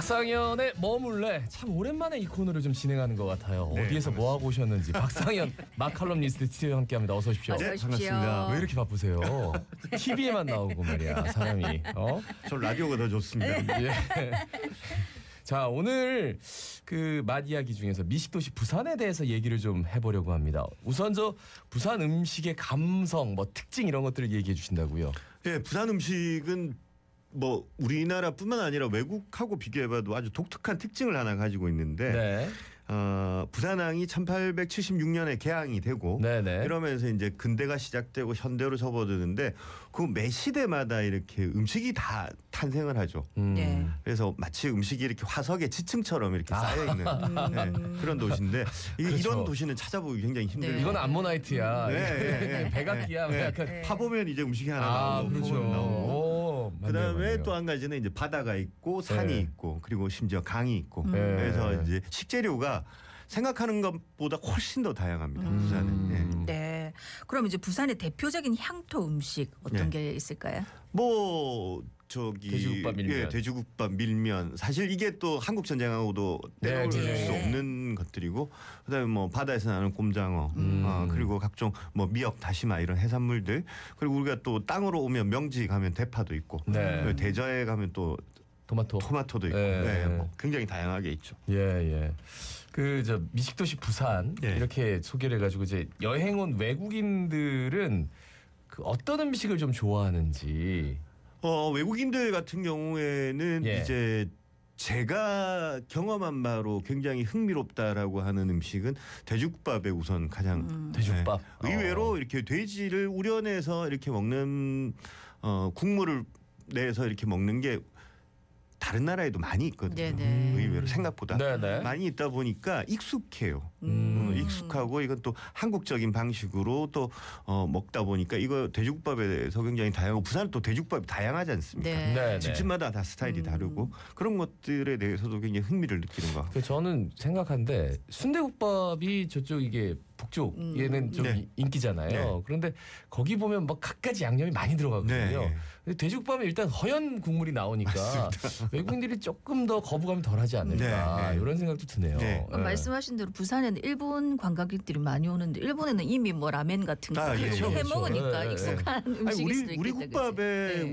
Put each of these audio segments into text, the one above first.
박상현의 머물래 참 오랜만에 이 코너를 좀 진행하는 것 같아요. 네, 어디에서 뭐 하고 오셨는지 박상현 마칼럼니스트 TV와 함께합니다. 어서 오십시오. 어서 오십시오. 반갑습니다. 왜 이렇게 바쁘세요? TV에만 나오고 말이야 사람이. 전 라디오가 더 좋습니다. 예. 자, 오늘 그 맛 이야기 중에서 미식도시 부산에 대해서 얘기를 좀 해보려고 합니다. 우선 저 부산 음식의 감성, 뭐 특징 이런 것들을 얘기해 주신다고요? 예, 부산 음식은 뭐 우리나라뿐만 아니라 외국하고 비교해봐도 아주 독특한 특징을 하나 가지고 있는데 네. 부산항이 1876년에 개항이 되고 네네. 이러면서 이제 근대가 시작되고 현대로 접어드는데 그 매 시대마다 이렇게 음식이 다 탄생을 하죠. 네. 그래서 마치 음식이 이렇게 화석의 지층처럼 이렇게 쌓여 있는 네, 그런 도시인데 그렇죠. 이런 도시는 찾아보기 굉장히 힘들고 네. 이건 암모나이트야. 네. 백악기야. 네. 약간. 파보면 이제 음식이 하나 아, 나오고 그렇죠. 나오고. 오, 맞네요, 그다음에 맞네요. 또 한 가지는 이제 바다가 있고 산이 네. 있고 그리고 심지어 강이 있고 네. 그래서 이제 식재료가 생각하는 것보다 훨씬 더 다양합니다. 부산은. 네. 네. 그럼 이제 부산의 대표적인 향토 음식 어떤 네. 게 있을까요? 뭐 저기 돼지국밥, 밀면. 예, 돼지국밥 밀면 사실 이게 또 한국 전쟁하고도 네, 떼놓을 네. 수 없는 것들이고 그다음에 뭐 바다에서 나는 꼼장어 그리고 각종 뭐 미역 다시마 이런 해산물들 그리고 우리가 또 땅으로 오면 명지 가면 대파도 있고 네. 대저에 가면 또 토마토도 있고 네. 네, 뭐 굉장히 다양하게 있죠. 예, 예. 그 저 미식도시 부산 네. 이렇게 소개를 해가지고 이제 여행 온 외국인들은 그 어떤 음식을 좀 좋아하는지. 외국인들 같은 경우에는 예. 이제 제가 경험한 바로 굉장히 흥미롭다라고 하는 음식은 돼지국밥에 우선 가장 돼지국밥. 네. 의외로 이렇게 돼지를 우려내서 이렇게 먹는 국물을 내서 이렇게 먹는 게 다른 나라에도 많이 있거든요. 네네. 의외로 생각보다 네네. 많이 있다 보니까 익숙해요. 익숙하고 이건 또 한국적인 방식으로 또 먹다 보니까 이거 돼지국밥에 대해서 굉장히 다양하고 부산은 또 돼지국밥이 다양하지 않습니까? 네. 네. 집집마다 다 스타일이 다르고 그런 것들에 대해서도 굉장히 흥미를 느끼는 것 같아요. 저는 생각한데 순대국밥이 저쪽 이게 북쪽에는 좀 네. 인기잖아요. 네. 그런데 거기 보면 뭐 갖가지 양념이 많이 들어가거든요. 네. 근데 돼지국밥은 일단 허연 국물이 나오니까 외국인들이 조금 더 거부감이 덜하지 않을까 네. 이런 생각도 드네요. 네. 말씀하신 대로 부산에는 일본 관광객들이 많이 오는데 일본에는 이미 뭐 라멘 같은 거 아, 예, 그렇죠. 예. 해 먹으니까 네, 익숙한 음식일 아니, 수도 있겠다.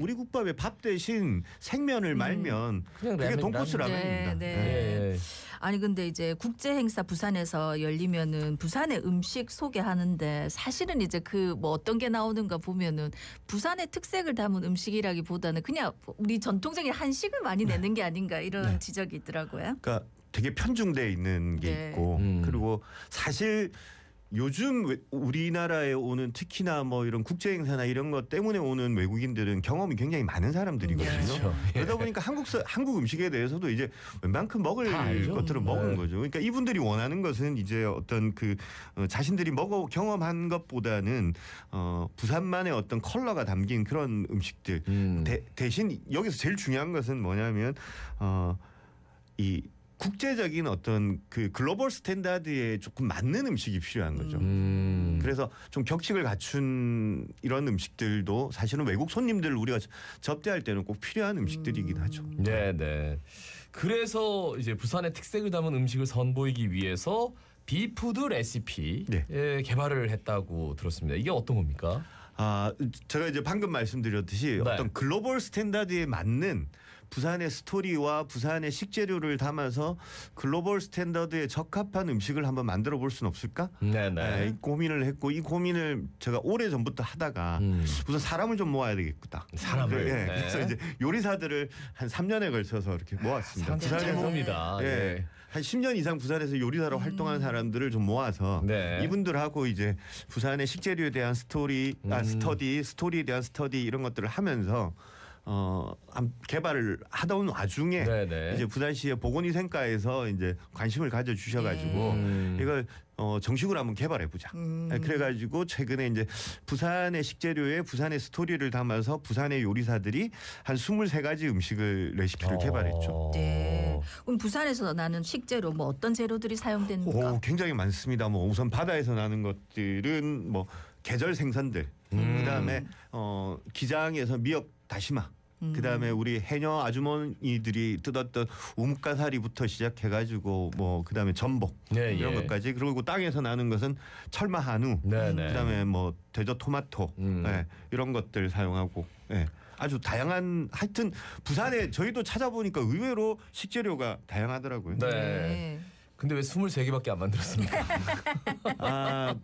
우리 국밥에 밥 대신 생면을 말면 그냥 그게 라면, 돈코스 라면. 라면입니다. 네, 예, 예. 아니 근데 이제 국제 행사 부산에서 열리면은 부산의 음식 소개하는데 사실은 이제 그 뭐 어떤 게 나오는가 보면은 부산의 특색을 담은 음식이라기보다는 그냥 우리 전통적인 한식을 많이 내는 게 아닌가 이런 지적이 있더라고요. 그러니까 되게 편중돼 있는 게 네. 있고 그리고 사실 요즘 우리나라에 오는 특히나 뭐 이런 국제 행사나 이런 것 때문에 오는 외국인들은 경험이 굉장히 많은 사람들이거든요. 그렇죠. 그러다 보니까 한국 음식에 대해서도 이제 웬만큼 먹을 다 알죠. 것들은 네. 먹은 거죠. 그러니까 이분들이 원하는 것은 이제 어떤 그 자신들이 먹어 경험한 것보다는 부산만의 어떤 컬러가 담긴 그런 음식들 대신 여기서 제일 중요한 것은 뭐냐면 이 국제적인 어떤 그 글로벌 스탠다드에 조금 맞는 음식이 필요한 거죠. 그래서 좀 격식을 갖춘 이런 음식들도 사실은 외국 손님들을 우리가 접대할 때는 꼭 필요한 음식들이긴 하죠. 네, 네. 그래서 이제 부산의 특색을 담은 음식을 선보이기 위해서 비푸드 레시피 네. 개발을 했다고 들었습니다. 이게 어떤 겁니까? 제가 이제 방금 말씀드렸듯이 네. 어떤 글로벌 스탠다드에 맞는 부산의 스토리와 부산의 식재료를 담아서 글로벌 스탠다드에 적합한 음식을 한번 만들어 볼 수는 없을까? 네네. 이 고민을 했고 이 고민을 제가 오래 전부터 하다가 우선 사람을 좀 모아야 되겠다. 사람을. 예, 네. 그래서 이제 요리사들을 한 3년에 걸쳐서 이렇게 모았습니다. 잘 봅니다. 예. 네. 한 10년 이상 부산에서 요리사로 활동하는 사람들을 좀 모아서 네. 이분들하고 이제 부산의 식재료에 대한 스토리에 대한 스터디 이런 것들을 하면서 개발을 하다 온 와중에 네네. 이제 부산시의 보건위생과에서 이제 관심을 가져 주셔가지고 이걸 정식으로 한번 개발해 보자. 그래가지고 최근에 이제 부산의 식재료에 부산의 스토리를 담아서 부산의 요리사들이 한 23가지 음식을 레시피를 개발했죠. 네. 그럼 부산에서 나는 식재료 뭐 어떤 재료들이 사용됩니까? 굉장히 많습니다. 뭐 우선 바다에서 나는 것들은 뭐 계절 생선들, 그다음에 기장에서 미역 다시마. 그다음에 우리 해녀 아주머니들이 뜯었던 우뭇가사리부터 시작해가지고 뭐 그다음에 전복 네, 이런 예. 것까지 그리고 땅에서 나는 것은 철마 한우 네, 네. 그다음에 뭐 대저 토마토 예, 이런 것들 사용하고 예. 아주 다양한 하여튼 부산에 저희도 찾아보니까 의외로 식재료가 다양하더라고요. 네. 근데 왜 23개밖에 안 만들었습니까? 아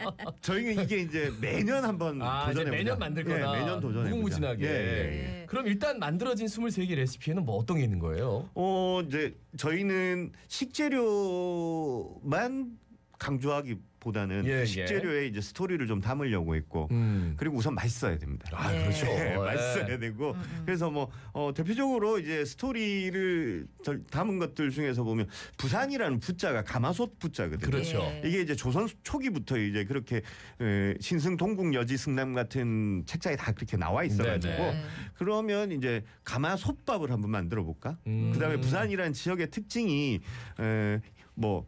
저희는 이게 이제 매년 한번 아, 이제 도전해 매년 만들 거다. 매년 도전해 무궁무진하게. 예. 그럼 일단 만들어진 23개 레시피에는 뭐 어떤 게 있는 거예요? 이제 저희는 식재료만 강조하기보다는 예, 예. 식재료에 이제 스토리를 좀 담으려고 했고 그리고 우선 맛있어야 됩니다. 아, 네. 그렇죠. 네, 맛있어야 되고 그래서 뭐 대표적으로 이제 스토리를 담은 것들 중에서 보면 부산이라는 부자가 가마솥 부자거든요. 그렇죠. 예. 이게 이제 조선 초기부터 이제 그렇게 신승 동국 여지 승남 같은 책자에 다 그렇게 나와 있어가지고 네네. 그러면 이제 가마솥밥을 한번 만들어 볼까? 그다음에 부산이라는 지역의 특징이 뭐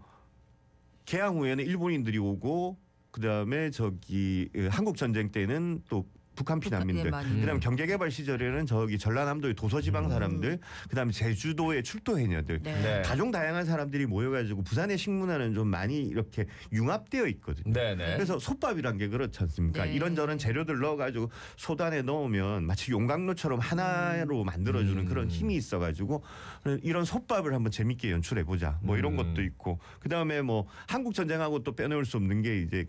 개항 후에는 일본인들이 오고 그다음에 저기 한국 전쟁 때는 또 북한 피난민들, 예, 많이. 그다음에 경제개발 시절에는 저기 전라남도의 도서지방 사람들, 그다음에 제주도의 출도 해녀들, 네. 네. 다종 다양한 사람들이 모여가지고 부산의 식문화는 좀 많이 이렇게 융합되어 있거든요. 네네. 그래서 솥밥이란 게 그렇지 않습니까? 네. 이런저런 재료들 넣어가지고 솥안에 넣으면 마치 용광로처럼 하나로 만들어주는 그런 힘이 있어가지고 이런 솥밥을 한번 재밌게 연출해보자. 뭐 이런 것도 있고 그다음에 뭐 한국 전쟁하고 또 빼놓을 수 없는 게 이제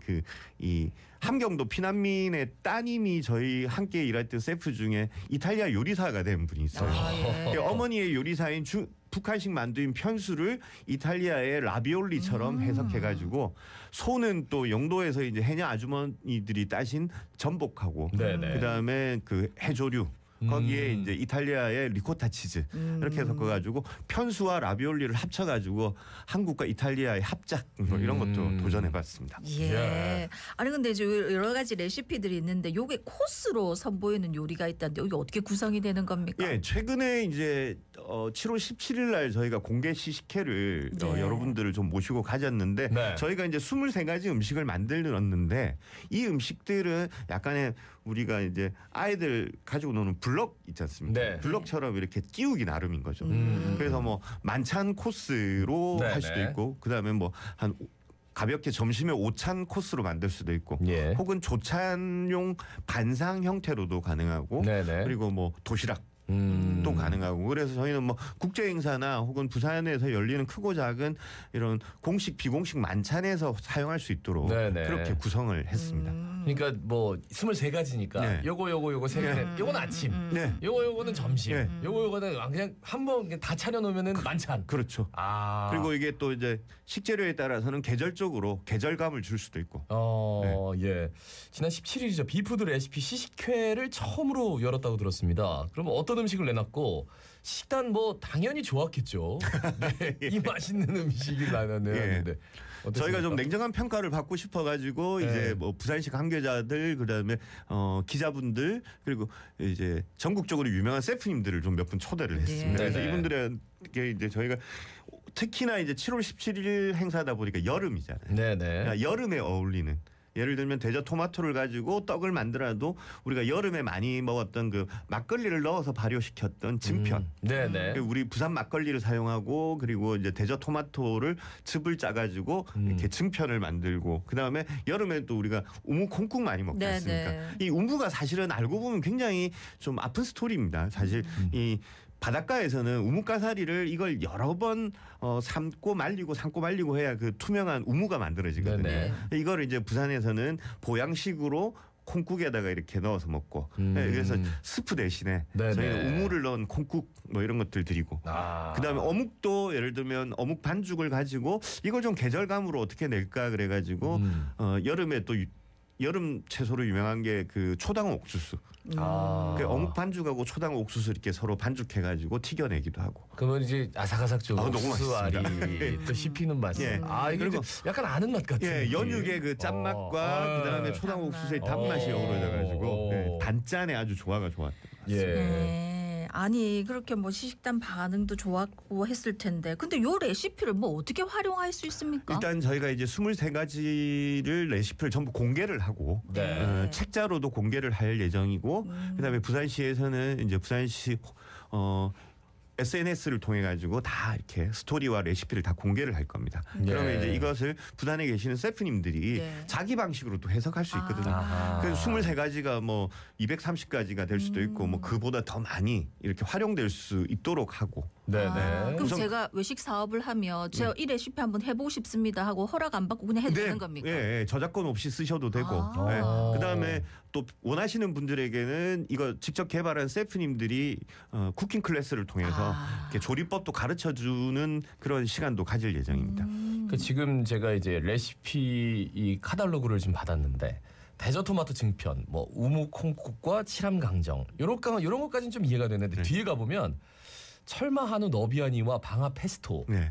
이 함경도 피난민의 따님이 저희 함께 일할 때 셰프 중에 이탈리아 요리사가 된 분이 있어요. 아, 예. 어머니의 요리사인 북한식 만두인 편수를 이탈리아의 라비올리처럼 해석해가지고 소는 또 영도에서 이제 해녀 아주머니들이 따신 전복하고 네네. 그다음에 그 해조류 거기에 이제 이탈리아의 리코타 치즈 이렇게 섞어가지고 편수와 라비올리를 합쳐가지고 한국과 이탈리아의 합작 뭐 이런 것도 도전해봤습니다. 예. 예. 아니 근데 이제 여러 가지 레시피들이 있는데 요게 코스로 선보이는 요리가 있다는데 여기 어떻게 구성이 되는 겁니까? 예, 최근에 이제 7월 17일 날 저희가 공개 시식회를 네. 여러분들을 좀 모시고 가졌는데 네. 저희가 이제 23가지 음식을 만들었는데 이 음식들은 약간의 우리가 이제 아이들 가지고 노는 블럭 있지 않습니까? 네. 블럭처럼 이렇게 끼우기 나름인 거죠. 그래서 뭐 만찬 코스로 네, 할 수도 네. 있고 그다음에 뭐 한 가볍게 점심에 오찬 코스로 만들 수도 있고 예. 혹은 조찬용 반상 형태로도 가능하고 네네. 그리고 뭐 도시락 또 가능하고 그래서 저희는 뭐 국제 행사나 혹은 부산에서 열리는 크고 작은 이런 공식 비공식 만찬에서 사용할 수 있도록 네네. 그렇게 구성을 했습니다. 그러니까 뭐 23가지니까 네. 요거 세 개. 요건 아침. 네. 요거는 점심. 네. 요거는 그냥 한번 다 차려 놓으면은 만찬. 그렇죠. 아. 그리고 이게 또 이제 식재료에 따라서는 계절적으로 계절감을 줄 수도 있고. 예. 지난 17일이죠. 비푸드 레시피 시식회를 처음으로 열었다고 들었습니다. 그러면 어떤 음식을 내놨고 식단 뭐 당연히 좋았겠죠. 네. 이 맛있는 음식이 나눴는데 저희가 좀 냉정한 평가를 받고 싶어가지고 네. 이제 뭐 부산시 관계자들 그다음에 기자분들 그리고 이제 전국적으로 유명한 셰프님들을 좀 몇 분 초대를 했습니다. 네. 그래서 네. 이분들에게 이제 저희가 특히나 이제 7월 17일 행사다 보니까 여름이잖아요. 네네. 그러니까 여름에 어울리는. 예를 들면 대저 토마토를 가지고 떡을 만들어도 우리가 여름에 많이 먹었던 그 막걸리를 넣어서 발효시켰던 증편. 네네. 우리 부산 막걸리를 사용하고 그리고 이제 대저 토마토를 즙을 짜가지고 이렇게 증편을 만들고 그 다음에 여름에 또 우리가 우무 콩국 많이 먹지 네네. 않습니까? 이 우무가 사실은 알고 보면 굉장히 좀 아픈 스토리입니다. 사실 이 바닷가에서는 우뭇가사리를 이걸 여러 번 삶고 말리고 해야 그 투명한 우무가 만들어지거든요. 네네. 이거를 이제 부산에서는 보양식으로 콩국에다가 이렇게 넣어서 먹고 네, 그래서 스프 대신에 네네. 저희는 우무를 넣은 콩국 뭐 이런 것들 드리고 그다음에 어묵도 예를 들면 어묵 반죽을 가지고 이걸 좀 계절감으로 어떻게 낼까 그래가지고 여름에 또 여름 채소로 유명한 게 그 초당 옥수수. 그 어묵 반죽하고 초당 옥수수 이렇게 서로 반죽해가지고 튀겨내기도 하고. 그러면 이제 아삭아삭 좀 너무 옥수수 알이 맛있습니다. 또 씹히는 맛. 예. 아 이게 그리고 약간 아는 맛 같은. 예, 느낌. 연육의 그 짠맛과 그다음에 초당 옥수수의 단맛이 어우러져가지고 예, 단짠에 아주 조화가 좋았던 것 같습니다. 예. 네. 아니 그렇게 뭐 시식단 반응도 좋았고 했을 텐데 근데 요 레시피를 뭐 어떻게 활용할 수 있습니까? 일단 저희가 이제 23가지를 레시피를 전부 공개를 하고 네. 책자로도 공개를 할 예정이고 그다음에 부산시에서는 이제 부산시 SNS를 통해 가지고 다 이렇게 스토리와 레시피를 다 공개를 할 겁니다. 예. 그러면 이제 이것을 부산에 계시는 셰프님들이 네. 자기 방식으로 또 해석할 수 있거든요. 아하. 그래서 23가지가 뭐 230가지가 될 수도 있고 뭐 그보다 더 많이 이렇게 활용될 수 있도록 하고. 네네. 그럼 우선- 제가 외식 사업을 하면 제가 이 레시피 한번 해보고 싶습니다 하고 허락 안 받고 그냥 해도 되는 겁니까? 예, 저작권 없이 쓰셔도 되고. 아. 그다음에 또 원하시는 분들에게는 이거 직접 개발한 셰프님들이 쿠킹 클래스를 통해서 이렇게 조리법도 가르쳐 주는 그런 시간도 가질 예정입니다. 그 지금 제가 이제 레시피 이 카탈로그를 지금 받았는데 대저토마토 증편, 뭐 우무 콩국과 칠함 강정 요런 것까지는 좀 이해가 되는데 네. 뒤에 가 보면 철마 한우 너비아니와 방아 페스토 네.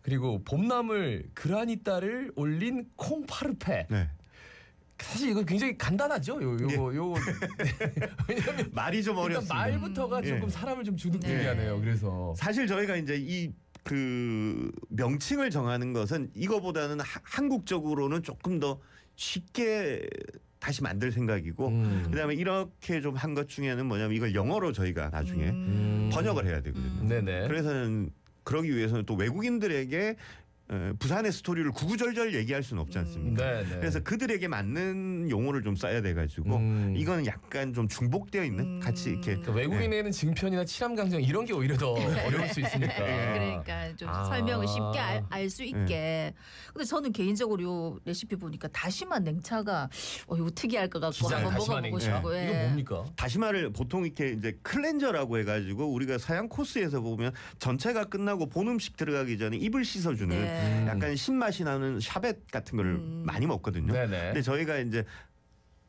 그리고 봄나물 그라니따를 올린 콩파르페. 네. 사실 이거 굉장히 간단하죠. 요거 왜냐면 말이 좀 일단 어렵습니다. 말부터가 예. 조금 사람을 좀 주눅들게 네. 하네요. 그래서 사실 저희가 이제 그 명칭을 정하는 것은 이거보다는 한국적으로는 조금 더 쉽게 다시 만들 생각이고 그다음에 이렇게 좀 한 것 중에는 뭐냐면 이걸 영어로 저희가 나중에 번역을 해야 되거든요. 네네. 그래서는 그러기 위해서는 또 외국인들에게 부산의 스토리를 구구절절 얘기할 수는 없지 않습니까? 네네. 그래서 그들에게 맞는 용어를 좀 써야 돼가지고 이거는 약간 좀 중복되어 있는 같이 이렇게 그러니까 외국인에는 증편이나 칠함 강정 이런 게 오히려 더 어려울 수 있으니까. 그러니까 좀 설명을 쉽게 알 수 있게. 근데 저는 개인적으로 요 레시피 보니까 다시마 냉차가 이거 특이할 것 같고 기장 한번 다시마 먹어보고 냉차. 싶고. 예. 이거 뭡니까? 다시마를 보통 이렇게 이제 클렌저라고 해가지고 우리가 서양 코스에서 보면 전체가 끝나고 본 음식 들어가기 전에 입을 씻어주는 네. 약간 신맛이 나는 샤벳 같은 걸 많이 먹거든요. 네네. 근데 저희가 이제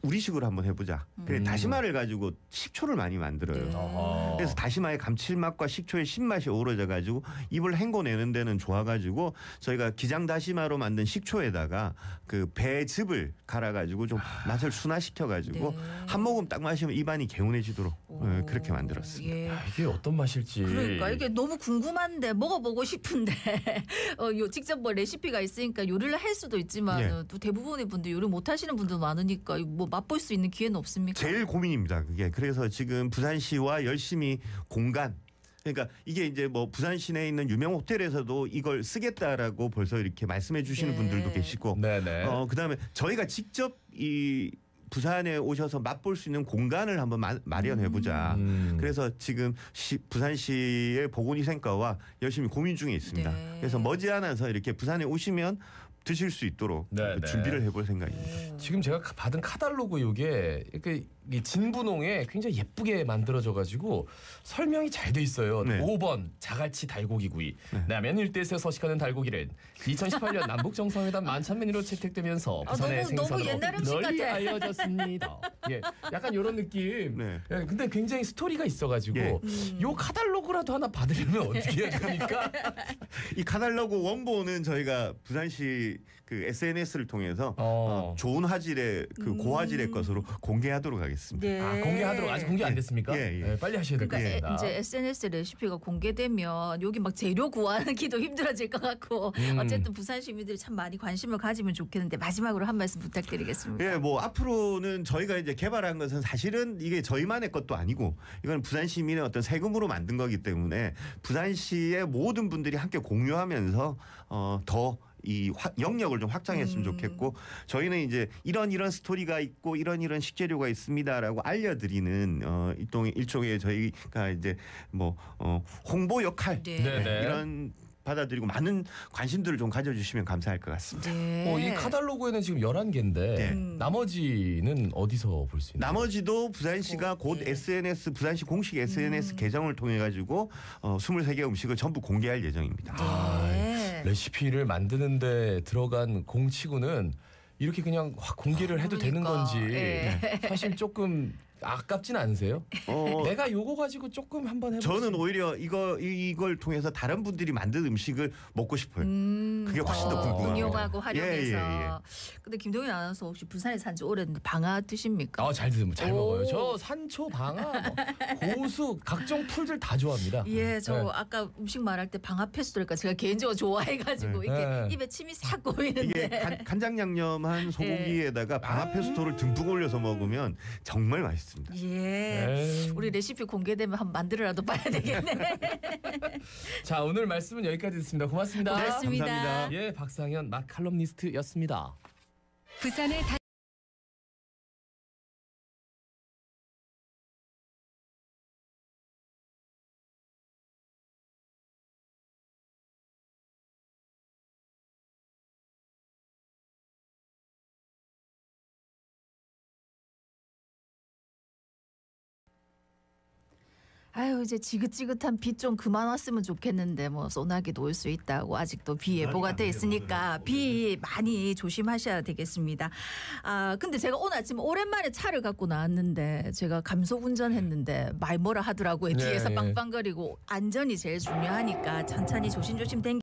우리식으로 한번 해보자. 그래 다시마를 가지고 식초를 많이 만들어요. 네. 어허. 그래서 다시마의 감칠맛과 식초의 신맛이 어우러져 가지고 입을 헹궈내는 데는 좋아 가지고 저희가 기장 다시마로 만든 식초에다가 그 배즙을 갈아 가지고 좀 맛을 순화시켜 가지고 네. 한 모금 딱 마시면 입안이 개운해지도록 오. 그렇게 만들었습니다. 예. 야, 이게 어떤 맛일지. 그러니까 이게 너무 궁금한데 먹어보고 싶은데 요 직접 뭐 레시피가 있으니까 요리를 할 수도 있지만 예. 또 대부분의 분들 요리 못 하시는 분들 많으니까 뭐 맛볼 수 있는 기회는 없습니까? 제일 고민입니다. 그게 그래서 지금 부산시와 열심히 공간 그러니까 이게 이제 뭐 부산 시내에 있는 유명 호텔에서도 이걸 쓰겠다라고 벌써 이렇게 말씀해 주시는 네. 분들도 계시고 네네. 그다음에 저희가 직접 이 부산에 오셔서 맛볼 수 있는 공간을 한번 마련해 보자. 그래서 지금 부산시의 보건위생과와 열심히 고민 중에 있습니다. 네. 그래서 머지않아서 이렇게 부산에 오시면 드실 수 있도록 네, 네. 준비를 해볼 생각입니다. 지금 제가 받은 카탈로그 요게 이렇게 이 진분홍에 굉장히 예쁘게 만들어져가지고 설명이 잘 돼 있어요. 네. 5번 자갈치 달고기구이. 남양 일대에서 서식하는 달고기는 2018년 남북 정상회담 만찬 메뉴로 채택되면서 아, 부산의 너무 생선으로 옛날 음식 널리 같아. 알려졌습니다. 예, 약간 이런 느낌. 네. 예, 근데 굉장히 스토리가 있어가지고 예. 요 카탈로그라도 하나 받으려면 어떻게 해야 됩니까? 이 카탈로그 원본은 저희가 부산시 그 SNS를 통해서 좋은 화질의 그 고화질의 것으로 공개하도록 하겠습니다. 네. 아, 공개하도록 아직 공개 안 됐습니까? 예, 예. 네, 빨리 하셔야 될 것 그러니까 같습니다. 이제 SNS 레시피가 공개되면 여기 막 재료 구하기도 힘들어질 것 같고 어쨌든 부산 시민들이 참 많이 관심을 가지면 좋겠는데 마지막으로 한 말씀 부탁드리겠습니다. 예, 뭐 앞으로는 저희가 이제 개발한 것은 사실은 이게 저희만의 것도 아니고 이건 부산 시민의 어떤 세금으로 만든 거기 때문에 부산시의 모든 분들이 함께 공유하면서 더 이 영역을 좀 확장했으면 좋겠고 저희는 이제 이런 스토리가 있고 이런 식재료가 있습니다라고 알려드리는 일종의 저희가 이제 뭐 홍보 역할 네. 네네. 이런 받아들이고 많은 관심들을 좀 가져주시면 감사할 것 같습니다. 네. 이 카탈로그에는 지금 11개인데 네. 나머지는 어디서 볼 수 있나요? 나머지도 부산시가 곧 네. SNS 부산시 공식 SNS 계정을 통해 가지고 23개 음식을 전부 공개할 예정입니다. 네. 레시피를 만드는데 들어간 공치고는 이렇게 그냥 확 공개를 해도 되는 그러니까. 건지 예. 사실 조금 아깝진 않으세요? 내가 요거 가지고 조금 한번 해볼 저는 오히려 이걸 통해서 다른 분들이 만든 음식을 먹고 싶어요. 그게 훨씬 더 궁금해요. 응용하고 활용해서. 예. 근데 김동현 아나운서 혹시 부산에 산지 오래됐는데 방아 드십니까? 잘 오. 먹어요. 저 산초, 방아, 뭐 고수, 각종 풀들 다 좋아합니다. 예, 저 네. 아까 음식 말할 때 방아 페스토니까 제가 개인적으로 좋아해가지고 이게 네. 입에 침이 싹 고이는데. 이게 간장 양념한 소고기에다가 방아 페스토를 듬뿍 올려서 먹으면 정말 맛있어요. 싶습니다. 예. 우리 레시피 공개되면 한번 만들어라도 봐야 되겠네. 자, 오늘 말씀은 여기까지 듣습니다. 고맙습니다. 고맙습니다. 감사합니다. 예, 박상현 맛 칼럼니스트였습니다. 부산의 아유 이제 지긋지긋한 비 좀 그만 왔으면 좋겠는데 뭐 소나기도 올 수 있다고 아직도 비 예보가 돼 있으니까 비 많이 조심하셔야 되겠습니다. 아 근데 제가 오늘 아침 오랜만에 차를 갖고 나왔는데 제가 감속 운전했는데 말 뭐라 하더라고요. 뒤에서 네. 빵빵거리고 안전이 제일 중요하니까 천천히 조심조심 댕기